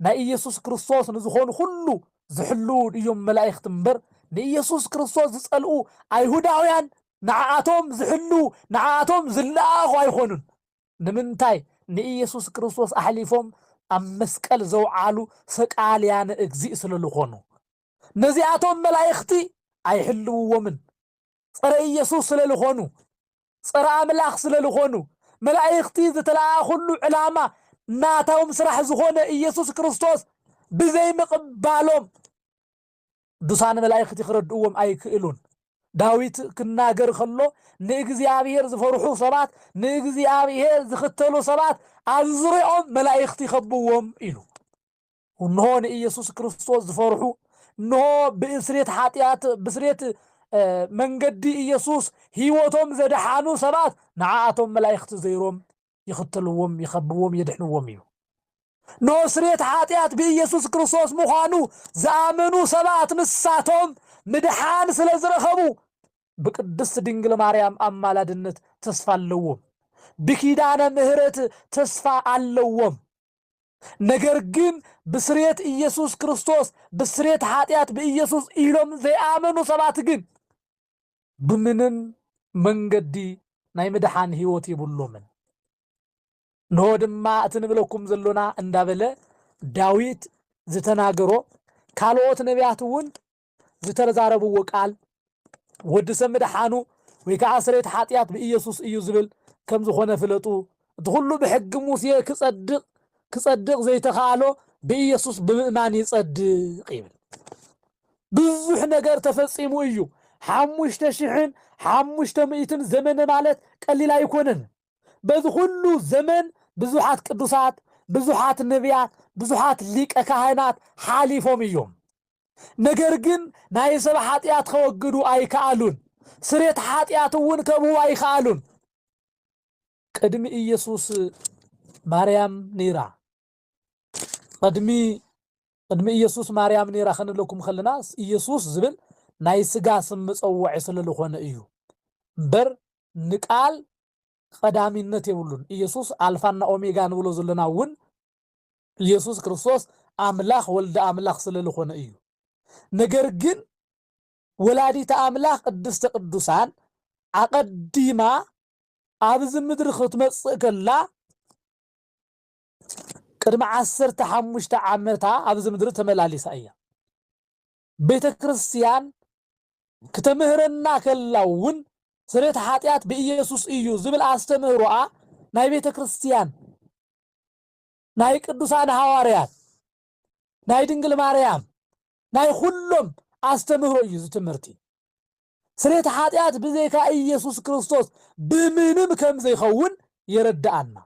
ናይ ኢየሱስ ክርስቶስ ንዝኾኑ ሁሉ ዝሕሉ እዮም መላእክቲ እምበር ንኢየሱስ ክርስቶስ ዝጸልኡ ኣይሁዳውያን ንዓኣቶም ዝሕሉ ንዓኣቶም ዝለኣኹ ኣይኾኑን። ንምንታይ? ንኢየሱስ ክርስቶስ ኣሕሊፎም ኣብ መስቀል ዘውዓሉ ሰቃልያነ እግዚእ ስለ ዝኾኑ ነዚኣቶም መላእክቲ ኣይሕልውዎምን። ፀረ ኢየሱስ ስለ ዝኾኑ ፀረ ኣምላኽ ስለ ዝኾኑ መላእክቲ ዝተለኣኹሉ ዕላማ ናታዎም ስራሕ ዝኾነ ኢየሱስ ክርስቶስ ብዘይ ምቕባሎም ቅዱሳን መላእክቲ ክረድእዎም ኣይክእሉን። ዳዊት ክናገር ከሎ ንእግዚአብሔር ዝፈርሑ ሰባት ንእግዚአብሔር ዝኽተሉ ሰባት ኣብ ዙርያኦም መላእክቲ ይኸብዎም ኢሉ። እንሆ ንኢየሱስ ክርስቶስ ዝፈርሑ እንሆ ብስሬት ሓጢአት ብስሬት መንገዲ ኢየሱስ ህይወቶም ዘደሓኑ ሰባት ንዓኣቶም መላእክቲ ዘይሮም ይኽተልዎም ይኸብዎም የድሕንዎም እዩ። ኖ ስሬት ሓጢአት ብኢየሱስ ክርስቶስ ምዃኑ ዝኣመኑ ሰባት ንሳቶም ምድሓን ስለ ዝረኸቡ ብቅድስት ድንግል ማርያም ኣማላድነት ተስፋ ኣለዎም። ብኪዳነ ምህረት ተስፋ ኣለዎም። ነገር ግን ብስሬት ኢየሱስ ክርስቶስ ብስሬት ሓጢአት ብኢየሱስ ኢሎም ዘይኣመኑ ሰባት ግን ብምንም መንገዲ ናይ ምድሓን ህይወት ይብሎምን። ንሆ ድማ እቲ ንብለኩም ዘሎና እንዳበለ ዳዊት ዝተናገሮ ካልኦት ነቢያት እውን ዝተዛረብዎ ቃል ወዲ ሰብ ምድሓኑ ወይ ከዓ ስሬት ሓጢአት ብኢየሱስ እዩ ዝብል ከም ዝኾነ ፍለጡ። እቲ ኩሉ ብሕጊ ሙሴ ክጸድቕ ዘይተኻኣሎ ብኢየሱስ ብምእማን ይጸድቕ ይብል። ብዙሕ ነገር ተፈጺሙ እዩ። 5500 ዘመን ማለት ቀሊል ኣይኮነን። በዚ ኩሉ ዘመን ብዙሓት ቅዱሳት ብዙሓት ነቢያት ብዙሓት ሊቀ ካህናት ሓሊፎም እዮም። ነገር ግን ናይ ሰብ ሓጢአት ከወግዱ ኣይከኣሉን። ስሬት ሓጢአት እውን ከብኡ ኣይከኣሉን። ቅድሚ ኢየሱስ ማርያም ነይራ። ቅድሚ ኢየሱስ ማርያም ነይራ ክንብለኩም ከለና ኢየሱስ ዝብል ናይ ስጋ ስም መፀውዒ ስለ ዝኾነ እዩ እምበር ንቃል ቀዳሚነት የብሉን። ኢየሱስ አልፋና ኦሜጋ ንብሎ ዘለና እውን ኢየሱስ ክርስቶስ አምላኽ ወልደ አምላኽ ስለ ዝኾነ እዩ። ነገር ግን ወላዲተ አምላኽ ቅድስተ ቅዱሳን አቀዲማ ኣብዚ ምድሪ ክትመጽእ ከላ ቅድሚ 15 ዓመታ ኣብዚ ምድሪ ተመላሊሳ እያ። ቤተ ክርስቲያን ከተምህረና ከላ እውን ስሬት ሓጢአት ብኢየሱስ እዩ ዝብል ኣስተምህሮኣ ናይ ቤተ ክርስቲያን ናይ ቅዱሳን ሐዋርያት ናይ ድንግል ማርያም ናይ ሁሉም አስተምህሮ እዩ ዝትምህርቲ ስሬት ኃጢአት ብዘይካ ኢየሱስ ክርስቶስ ብምንም ከም ዘይኸውን ይረዳአና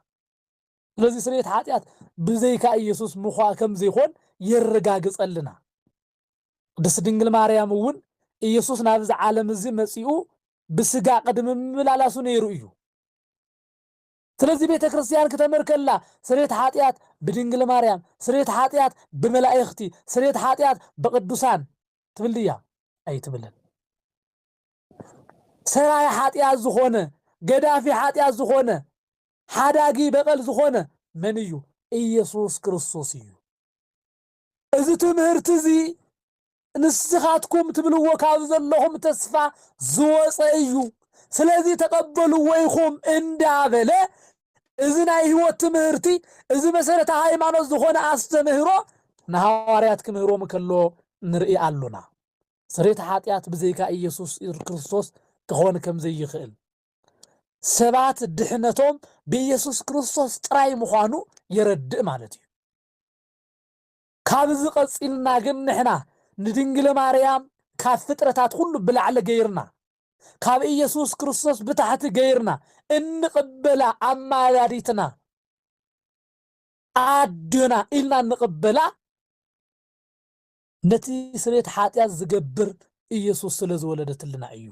ስለዚህ ስሬት ኃጢአት ብዘይካ ኢየሱስ ምዃ ከም ዘይኾን ይረጋግጸልና ቅድስት ድንግል ማርያም እውን ኢየሱስ ናብዚ ዓለም እዚ መጺኡ ብስጋ ቅድም መላላሱ ነይሩ እዩ ስለዚህ ቤተ ክርስቲያን ከተመርከላ ስሬት ኃጢአት በድንግል ማርያም ስሬት ኃጢአት በመላእክቲ ስሬት ኃጢአት በቅዱሳን ትብልያ አይትብልን ሰራይ ኃጢአት ዝኾነ ገዳፊ ኃጢአት ዝኾነ ሓዳጊ በቀል ዝኾነ መን እዩ ኢየሱስ ክርስቶስ እዩ እዚ ትምህርቲ እዚ ንስኻትኩም ትብልዎ ካብ ዘለኹም ተስፋ ዝወፀ እዩ ስለዚህ ተቀበልዎ ይኹም እንዳበለ እዚ ናይ ህይወት ትምህርቲ እዚ መሰረተ ሃይማኖት ዝኾነ አስተምህሮ ንሐዋርያት ክምህሮም ከሎ ንርኢ አሉና ስሬት ኃጢአት ብዘይካ ኢየሱስ ክርስቶስ ክኾን ከም ዘይኽእል ሰባት ድሕነቶም በኢየሱስ ክርስቶስ ጥራይ ምዃኑ ይረድእ ማለት እዩ ካብዚ ቀፂልና ግን ንሕና ንድንግል ማርያም ካብ ፍጥረታት ሁሉ ብላዕሊ ገይርና ካብ ኢየሱስ ክርስቶስ ብታሕቲ ገይርና እንቅበላ አማላዲትና አድና ኢልና እንቅበላ ነቲ ስሬት ኃጢአት ዝገብር ኢየሱስ ስለዝወለደትልና እዩ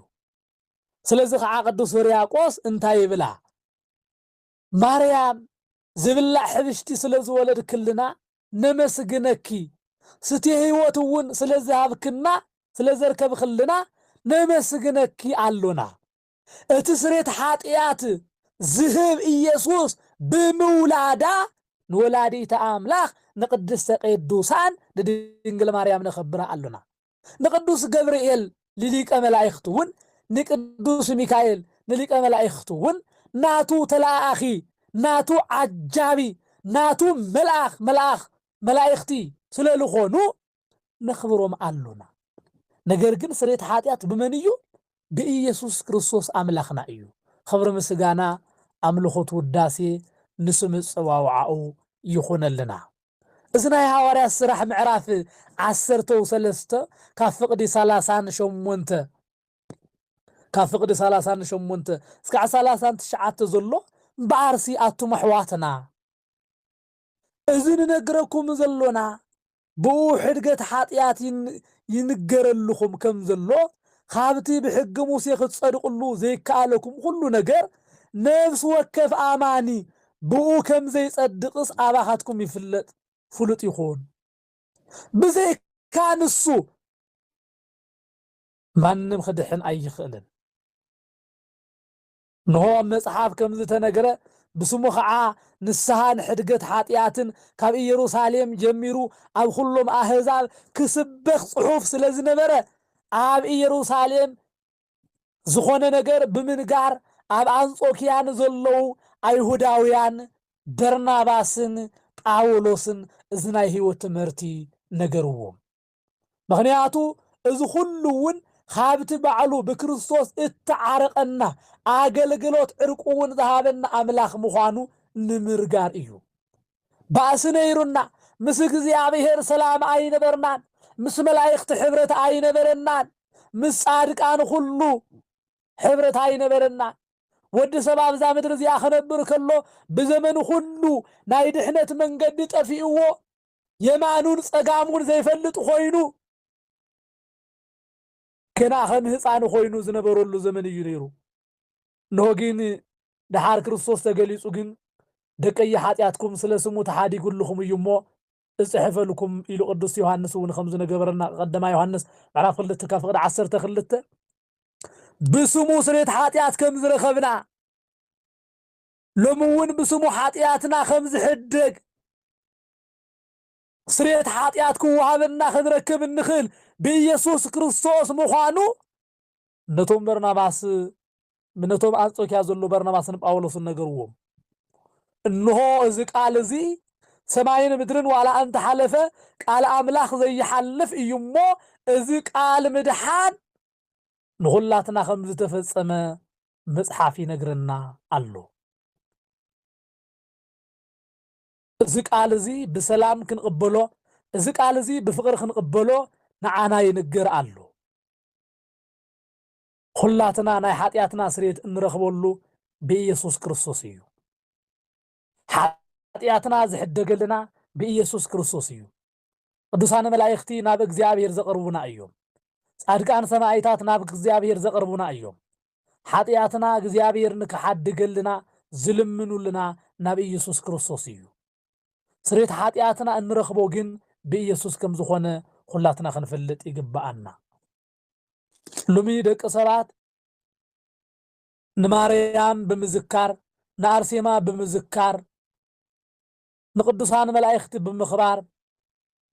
ስለዚህ ከዓ ቅዱስ ሕርያቆስ እንታይ ይብላ ማርያም ዝብላዕ ሕብሽቲ ስለዝወለድክልና ነመስግነኪ ስቲ ህይወት እውን ስለዝሃብክና ስለዘርከብክልና ነመስግነኪ አሉና እቲ ስሬት ኃጢአት ዝህብ ኢየሱስ ብምውላዳ ንወላዲተ አምላኽ ንቅድስተ ቅዱሳን ንድንግል ማርያም ነኸብራ አሉና ንቅዱስ ገብርኤል ለሊቀ መላእክት እውን ንቅዱስ ሚካኤል ንሊቀ መላእክት እውን ናቱ ተላአኺ ናቱ ዓጃቢ ናቱ መልአኽ መላእክቲ ስለልኾኑ ነኽብሮም አሉና ነገር ግን ስሬት ኃጢአት በመን እዩ በኢየሱስ ክርስቶስ አምላኽና እዩ ኽብሪ ምስጋና አምልኾት ውዳሴ ንስም ጽዋውዓኡ ይኹነልና እዚ ናይ ሐዋርያት ሥራሕ ምዕራፍ 13 ካብ ፍቅዲ 38 ካብ ፍቅዲ 38 እስከ 39 ዘሎ በአርሲ አቱም አሕዋትና እዚ ንነግረኩም ዘሎና ብኡ ሕድገት ኃጢአት ይንገረልኩም ከም ዘሎ ካብቲ ብሕጊ ሙሴ ክትጸድቁሉ ዘይከኣለኩም ሁሉ ነገር ነፍስ ወከፍ አማኒ ብኡ ከም ዘይጸድቅስ አባኻትኩም ይፍለጥ ፍሉጥ ይኹን ብዘይካ ንሱ ማንም ክድሕን አይኽእልን ንሆ መጽሐፍ ከም ዝተነገረ ብስሙ ከዓ ንስሃን ሕድገት ኃጢአትን ካብ ኢየሩሳሌም ጀሚሩ ኣብ ሁሉም አሕዛብ ክስበኽ ጽሑፍ ስለዝነበረ ኣብ ኢየሩሳሌም ዝኾነ ነገር ብምንጋር ኣብ አንጾኪያን ዘለዉ አይሁዳውያን በርናባስን ጳውሎስን እዚ ናይ ህይወት ትምህርቲ ነገርዎም ምክንያቱ እዚ ሁሉ እውን ካብቲ ባዕሉ ብክርስቶስ እተዓረቀና አገልግሎት ዕርቁውን ዝሃበና አምላኽ ምዃኑ ንምርጋር እዩ ባእሲ ነይሩና ምስ እግዚአብሔር ሰላም አይነበርናን ምስ መላእክት ሕብረት አይነበረናን ምስ ጻድቃን ሁሉ ሕብረት አይነበረናን ወዲ ሰብ ኣብዛ ምድሪ እዚኣ ክነብር ከሎ ብዘመኑ ሁሉ ናይ ድሕነት መንገዲ ጠፊእዎ የማኑን ጸጋሙን ዘይፈልጥ ኮይኑ ገና ከም ህፃን ኮይኑ ዝነበረሉ ዘመን እዩ ነይሩ ንሆ ግን ድሓር ክርስቶስ ተገሊጹ ግን ደቀይ ኃጢአትኩም ስለ ስሙ ተሓዲጉልኩም እዩ እሞ እጽሕፈልኩም ኢሉ ቅዱስ ዮሐንስ እውን ከም ዝነገበረና ቀዳማ ዮሐንስ ምዕራፍ 2 ካብ ፍቅዲ 12 ብስሙ ስሬት ኃጢአት ከም ዝረኸብና ሎሚ እውን ብስሙ ኃጢአትና ከም ዝሕደግ ስሬት ኃጢአት ክወሃበና ክንረክብ እንኽእል በኢየሱስ ክርስቶስ ምዃኑ ነቶም በርናባስ ነቶም አንጾኪያ ዘሎ በርናባስን ጳውሎስን ነገርዎም እንሆ እዚ ቃል እዚ ሰማይን ምድርን ዋላ አንተ ሓለፈ ቃል አምላኽ ዘይሓልፍ እዩሞ እዚ ቃል ምድሓን ንሁላትና ከም ዝተፈጸመ መጽሐፍ ይነግረና ኣሎ እዚ ቃል እዚ ብሰላም ክንቅበሎ እዚ ቃል እዚ ብፍቅሪ ክንቅበሎ ንዓና ይንገር ኣሎ ኩላትና ናይ ሓጢያትና ስርየት እንረኽበሉ ብኢየሱስ ክርስቶስ እዩ ሓጢያትና ዝሕደገልና ብኢየሱስ ክርስቶስ እዩ ቅዱሳን መላእክቲ ናብ እግዚአብሔር ዘቅርቡና እዮም ጻድቃን ሰማዕታት ናብ እግዚአብሔር ዘቅርቡና እዮም ሓጢያትና እግዚአብሔር ንክሓድገልና ዝልምኑልና ናብ ኢየሱስ ክርስቶስ እዩ ስርየት ሓጢያትና እንረኽቦ ግን ብኢየሱስ ከም ዝኾነ ኩላትና ክንፈልጥ ይግባአና ሎሚ ደቂ ሰባት ንማርያም ብምዝካር ንአርሴማ ብምዝካር ንቅዱሳን መላእክቲ ብምኽባር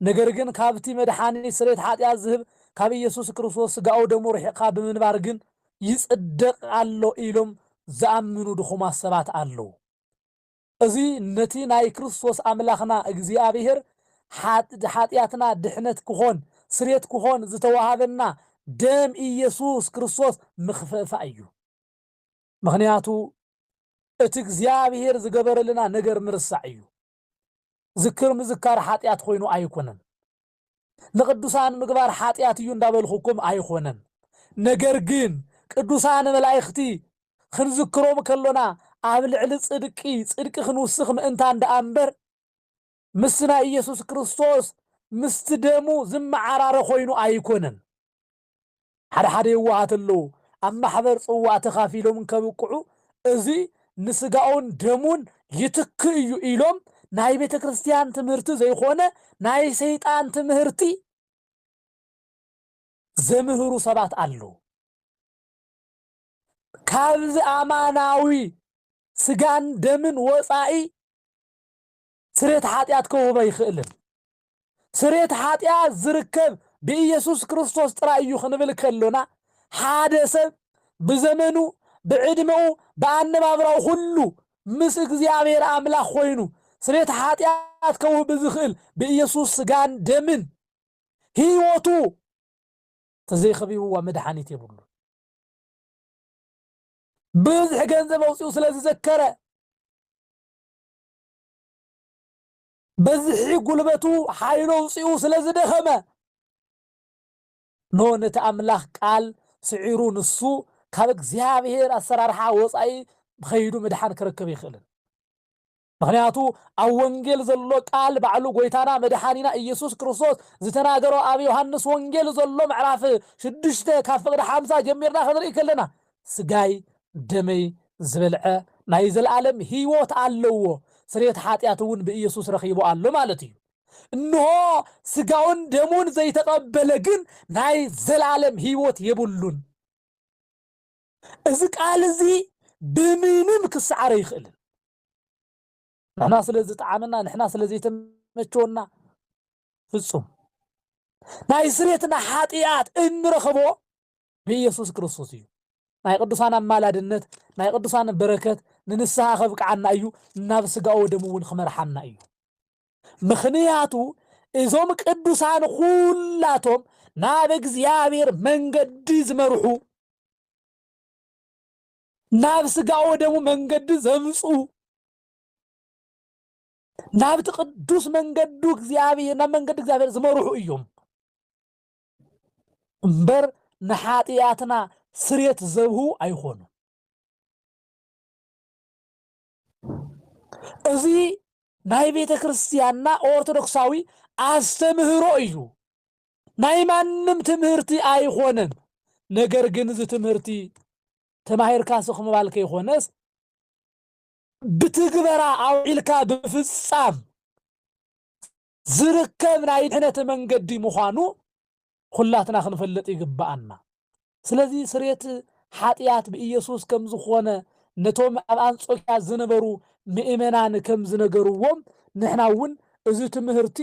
ነገር ግን ካብቲ መድኃኒት ስርየት ሓጢያት ዝህብ ካብ ኢየሱስ ክርስቶስ ስጋኡ ደሙ ርሒቕካ ብምንባር ግን ይጽደቕ ኣሎ ኢሎም ዝኣምኑ ድኹማት ሰባት ኣለዉ እዚ ነቲ ናይ ክርስቶስ አምላኽና እግዚአብሔር ሓጢያትና ድሕነት ክኾን ስርየት ክኾን ዝተዋሃበና ደም ኢየሱስ ክርስቶስ ምኽፈፋ እዩ ምኽንያቱ እቲ እግዚአብሔር ዝገበረልና ነገር ምርሳዕ እዩ ዝክር ምዝካር ሓጢያት ኮይኑ ኣይኮነን ንቅዱሳን ምግባር ሓጢያት እዩ እንዳበልኹኩም ኣይኮነን ነገር ግን ቅዱሳን መላእክቲ ክንዝክሮም ከሎና ኣብ ልዕሊ ጽድቂ ክንውስኽ ምእንታ እንዳኣምበር ምስና ኢየሱስ ክርስቶስ ምስቲ ደሙ ዝመዓራረ ኮይኑ ኣይኮነን ሓደ ይዋሃት ኣለዉ ኣብ ማሕበር ጽዋዕ ተኻፊሎም ከብቅዑ እዚ ንስጋውን ደሙን ይትክ እዩ ኢሎም ናይ ቤተ ክርስቲያን ትምህርቲ ዘይኮነ ናይ ሰይጣን ትምህርቲ ዘምህሩ ሰባት ኣለዉ ካብዚ ኣማናዊ ስጋን ደምን ወፃኢ ስርየት ሓጢያት ክውህቦ ይኽእልን ስርየት ሓጢያት ዝርከብ ብኢየሱስ ክርስቶስ ጥራይ እዩ ክንብል ከሎና ሓደ ሰብ ብዘመኑ ብዕድመኡ በአነባብራው ሁሉ ምስ እግዚአብሔር አምላክ ኮይኑ ስርየት ሓጢያት ከውህብ ዝኽእል ብኢየሱስ ስጋን ደምን ህይወቱ ተዘይኸቢብዋ መድኃኒት የብሉ ብዙሕ ገንዘብ አውፂኡ ስለዝዘከረ በዝሒ ጉልበቱ ሓይሉ አውፂኡ ስለዝደኸመ ኖ ነቲ አምላኽ ቃል ስዒሩ ንሱ ካብ እግዚአብሔር አሰራርሓ ወፃኢ ብኸይዱ መድሓን ክረክብ ይኽእልን ምክንያቱ ኣብ ወንጌል ዘሎ ቃል ባዕሉ ጎይታና መድሓኒና ኢየሱስ ክርስቶስ ዝተናገሮ ኣብ ዮሐንስ ወንጌል ዘሎ ምዕራፍ 6 ካብ ፍቅዲ 50 ጀሚርና ክንርኢ ከለና ስጋይ ደመይ ዝበልዐ ናይ ዘለዓለም ህይወት ኣለዎ ስርየት ሓጢያት እውን ብኢየሱስ ረኺቡ ኣሎ ማለት እዩ እንሆ ስጋውን ደሙን ዘይተቀበለ ግን ናይ ዘለዓለም ህይወት የብሉን እዚ ቃል እዚ ብምንም ክስዓረ ይኽእልን ንሕና ስለዚ ጣዕምና ንሕና ስለዚ ተመቸወና ፍጹም ናይ ስርየትና ሓጢያት እንረኽቦ ብኢየሱስ ክርስቶስ እዩ ናይ ቅዱሳን አማላድነት ናይ ቅዱሳን በረከት ንንስሐ ከብቅዓና እዩ ናብ ስጋው ደሙ እውን ክመርሓና እዩ ምኽንያቱ እዞም ቅዱሳን ሁላቶም ናብ እግዚአብሔር መንገዲ ዝመርሑ ናብ ስጋው ደሙ መንገዲ ዘምፁ ናብ ቅዱስ መንገዱ እግዚአብሔር ናብ መንገዲ እግዚአብሔር ዝመርሑ እዮም እምበር ንሓጢያትና ስርየት ዘብሁ ኣይኾኑ እዚ ናይ ቤተ ክርስቲያንና ኦርቶዶክሳዊ አስተምህሮ እዩ ናይ ማንም ትምህርቲ ኣይኾነን ነገር ግን እዚ ትምህርቲ ተማሂርካ ስኽምባል ከይኾነስ ብትግበራ አውዒልካ ብፍጻም ዝርከብ ናይ ድሕነት መንገዲ ምዃኑ ኩላትና ክንፈልጥ ይግባአና ስለዚህ ስርየት ሓጢያት ብኢየሱስ ከም ዝኾነ ነቶም ኣብ አንጾኪያ ዝነበሩ ምእመናን ከም ዝነገሩዎም ንሕና እውን እዚ ትምህርቲ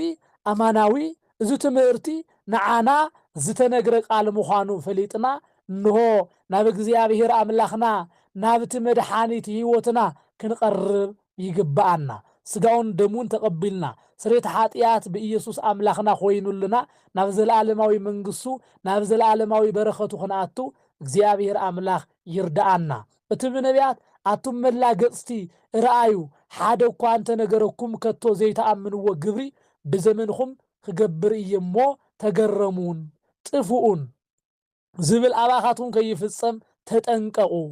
አማናዊ እዚ ትምህርቲ ንዓና ዝተነገረ ቃል ምዃኑ ፈሊጥና እንሆ ናብ እግዚአብሔር አምላኽና ናብቲ መድኃኒት ህይወትና ክንቀርብ ይግባአና ስጋውን ደሙን ተቀቢልና ስርየት ሓጢያት ብኢየሱስ አምላኽና ኮይኑልና ናብ ዘለዓለማዊ መንግስቱ ናብ ዘለዓለማዊ በረኸቱ ክንኣቱ እግዚአብሔር አምላኽ ይርዳአና እቲ ብነቢያት أتم ملا قصتي رأيو حدا أنت نجركم كتو زي تأمنوا وجبري بزمنكم خجبر يمو تجرمون تفؤون زبل أباخاتهم كيف الصم تتنقعوا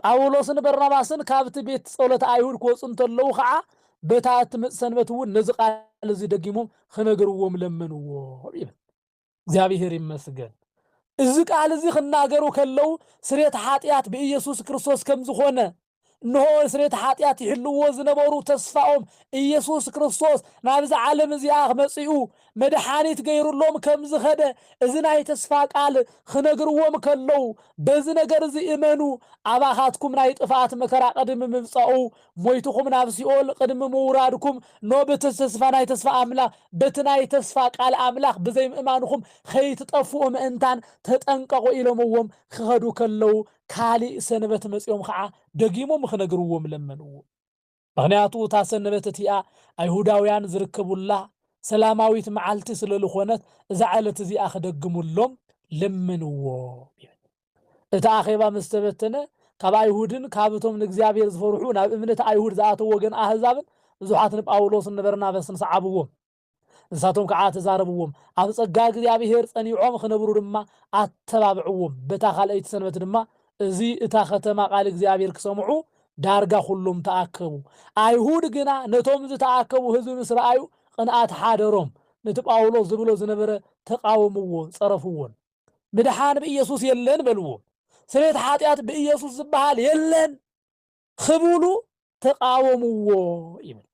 ጳውሎስን በርናባስን ካብቲ ቤት ጸሎት አይሁድ ኮጽን ተለው ኸዓ በታት ሰንበቱን ነዝቃል እዚ ደጊሞም خنገርዎም ለምንዎ ይብል እግዚአብሔር ይመስገን እዚ ቃል እዚ خناገሩ ከለው ስሬት ኃጢአት በኢየሱስ ክርስቶስ ከም ዝኾነ እንሆ ስሬት ኃጢአት ይሕልዎ ዝነበሩ ተስፋኦም ኢየሱስ ክርስቶስ ናብዚ ዓለም እዚኣ መጽኡ መድኃኒት ገይሩሎም ከም ዝኸደ እዚ ናይ ተስፋ ቃል خنገርዎም ከለው በዚ ነገር እዚ እመኑ አባኻትኩም ናይ ጥፋት መከራ ቀድም ምብጻኡ ሞይቱኩም ናብ ሲኦል ቀድም ምውራድኩም ኖበት ተስፋ ናይ ተስፋ አምላክ በትናይ ተስፋ ቃል አምላክ በዘይ ምእማንኩም ከይትጠፍኡ ምእንታን ተጠንቀቁ ኢሎምዎም ክኸዱ ከለው ካሊ ሰንበት መጽኦም ኸዓ ደጊሞም خنገርዎም ለመንዎ ምክንያቱ ታሰንበት እቲኣ አይሁዳውያን ዝርከቡላ ሰላማዊት መዓልቲ ስለልኾነት እዛ ዓለት እዚኣ ክደግሙሎም ለምንዎ እታ አኼባ መስተበተነ ካብ አይሁድን ካብቶም ንእግዚአብሔር ዝፈርሑ ናብ እምነት አይሁድ ዝኣተው ወገን አህዛብን ብዙሓት ንጳውሎስን ንበርናባስን ሰዓብዎም ንሳቶም ከዓ ተዛረብዎም ኣብ ጸጋ እግዚአብሔር ጸኒዖም ክነብሩ ድማ አተባብዕዎም በታ ካልአይቲ ሰንበት ድማ እዚ እታ ከተማ ቃል እግዚአብሔር ክሰምዑ ዳርጋ ሁሉም ተአከቡ አይሁድ ግና ነቶም ዝተአከቡ ህዝብ ምስራአዩ ቅንአት ሓደሮም ነቲ ጳውሎስ ዝብሎ ዝነበረ ተቃወምዎ ጸረፍዎ ምድሓን በኢየሱስ የለን በልዎ ስሬት ኃጢአት በኢየሱስ ዝበሃል የለን ክብሉ ተቃወምዎ ይብል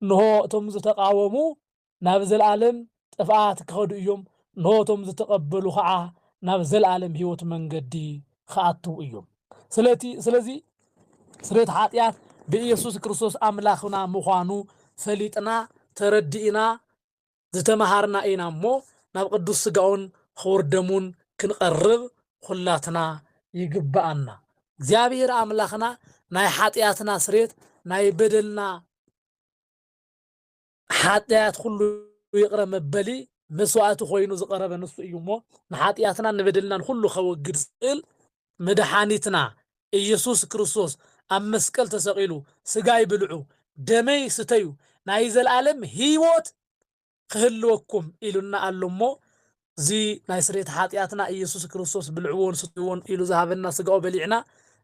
እንሆ እቶም ዝተቃወሙ ናብ ዘለዓለም ጥፍአት ክኸዱ እዮም እንሆ እቶም ዝተቀበሉ ከዓ ናብ ዘለዓለም ህይወት መንገዲ خاطو እዮም ስለዚ ስሬት ኃጢአት በኢየሱስ ክርስቶስ አምላኽና ምዃኑ ፈሊጥና ተረዲእና ዝተመሃርና ኢና እሞ ናብ ቅዱስ ስጋውን ክቡር ደሙን ክንቀርብ ሁላትና ይግባአና እግዚአብሔር አምላኽና ናይ ኃጢአትና ስሬት ናይ በደልና ኃጢአት ሁሉ ይቅረ መበሊ መስዋዕት ኮይኑ ዝቀረበ ንሱ እዩ እሞ ንኃጢአትና ንበደልናን ሁሉ ከወግድ ዝእል መድኃኒትና ኢየሱስ ክርስቶስ ኣብ መስቀል ተሰቂሉ ስጋይ ብልዑ ደመይ ስተዩ ናይ ዘለዓለም ህይወት ክህልወኩም ኢሉና አሎሞ እዚ ናይ ስሬት ኃጢአትና ኢየሱስ ክርስቶስ ብልዕዎን ስትዎን ኢሉ ዝሃበና ስጋው በሊዕና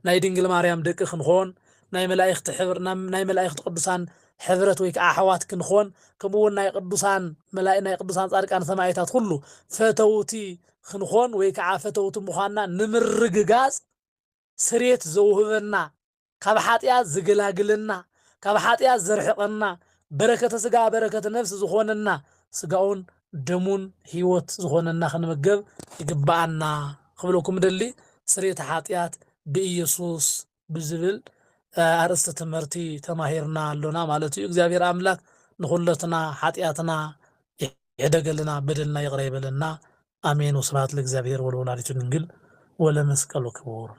ናይ ድንግል ማርያም ደቂ ክንኾን ናይ መላእክት ሕብር ናይ መላእክት ቅዱሳን ሕብረት ወይ ከዓ ኣሕዋት ክንኾን ከምኡውን ናይ ቅዱሳን ናይ ቅዱሳን ጻድቃን ሰማዕታት ሁሉ ፈተውቲ ክንኾን ወይ ከዓ ፈተውቲ ምዃንና ንምርግጋጽ ስሬት ዘውህበና ካብ ኃጢአት ዝገላግለና ካብ ኃጢአት ዘርሕቀና በረከተ ስጋ በረከተ ነፍስ ዝኾነና ስጋውን ደሙን ህይወት ዝኾነና ክንመገብ ይግባአና ክብለኩም ደሊ ስሬት ኃጢአት በኢየሱስ ብዝብል አርእስተ ትምህርቲ ተማሂርና አሎና ማለት እዩ እግዚአብሔር አምላክ ንኹለትና ኃጢአትና ይደገልና በደልና ይቅር ይበለና አሜን ወስብሐት ለእግዚአብሔር ወለወላዲቱ ድንግል ወለመስቀሉ ክቡር